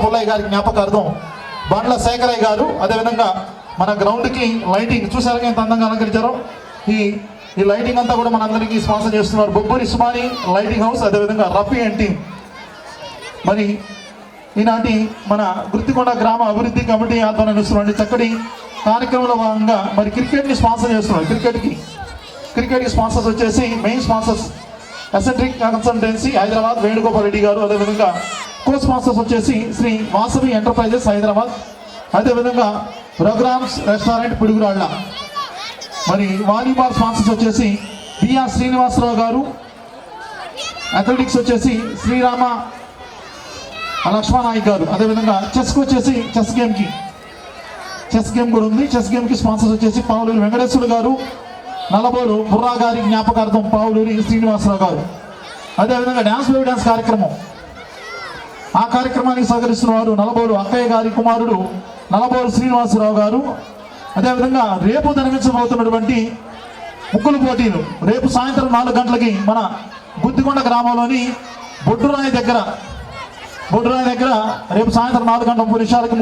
పుల్లయ్య గారి జ్ఞాపకార్థం బండ్ల శేఖరయ్య గారు, అదేవిధంగా మన గ్రౌండ్కి లైటింగ్ చూసారుగా ఎంత అందంగా అలంకరించారో. ఈ లైటింగ్ అంతా కూడా మనందరికీ స్పాన్సర్ చేస్తున్నారు బొబ్బరి సుమాని లైటింగ్ హౌస్, అదేవిధంగా రఫీ అండ్ టీమ్. మరి ఈనాటి మన గుర్తికొండ గ్రామ అభివృద్ధి కమిటీ ఆధ్వర్యంలో ఇస్తున్నటువంటి చక్కటి కార్యక్రమంలో భాగంగా మరి క్రికెట్ని స్పాన్సర్ చేస్తున్నారు. క్రికెట్కి స్పాన్సర్స్ వచ్చేసి main sponsors eccentric consultancy Hyderabad Venugopal Reddy గారు, అదేవిధంగా కో స్పాన్సర్స్ వచ్చేసి శ్రీ వాసవి ఎంటర్ప్రైజెస్ హైదరాబాద్, అదేవిధంగా రఘురామ్స్ రెస్టారెంట్ పిడుగురాళ్ళ. మరి వాలీబాల్ స్పాన్సర్స్ వచ్చేసి బిఆర్ శ్రీనివాసరావు గారు, అథ్లెటిక్స్ వచ్చేసి శ్రీరామ లక్ష్మణనాయక్ గారు, అదేవిధంగా చెస్కి వచ్చేసి చెస్ గేమ్ కూడా ఉంది. చెస్ గేమ్కి స్పాన్సర్స్ వచ్చేసి పావులూరి వెంకటేశ్వరుడు గారు, నల్లబోలు బుర్రా గారి జ్ఞాపకార్థం పావులూరి శ్రీనివాసరావు గారు. అదేవిధంగా డ్యాన్స్ బేబీ డ్యాన్స్ కార్యక్రమం, ఆ కార్యక్రమానికి సహకరిస్తున్న వారు నల్లబోలు అక్కయ్య గారి కుమారుడు నల్లబోలు శ్రీనివాసరావు గారు. అదేవిధంగా రేపు నిర్మించబోతున్నటువంటి ముగ్గులు పోటీలు రేపు సాయంత్రం 4 గంటలకి మన గుత్తికొండ గ్రామంలోని బొడ్డురాయి దగ్గర రేపు సాయంత్రం 4 గంటల 30 నిమిషాలకి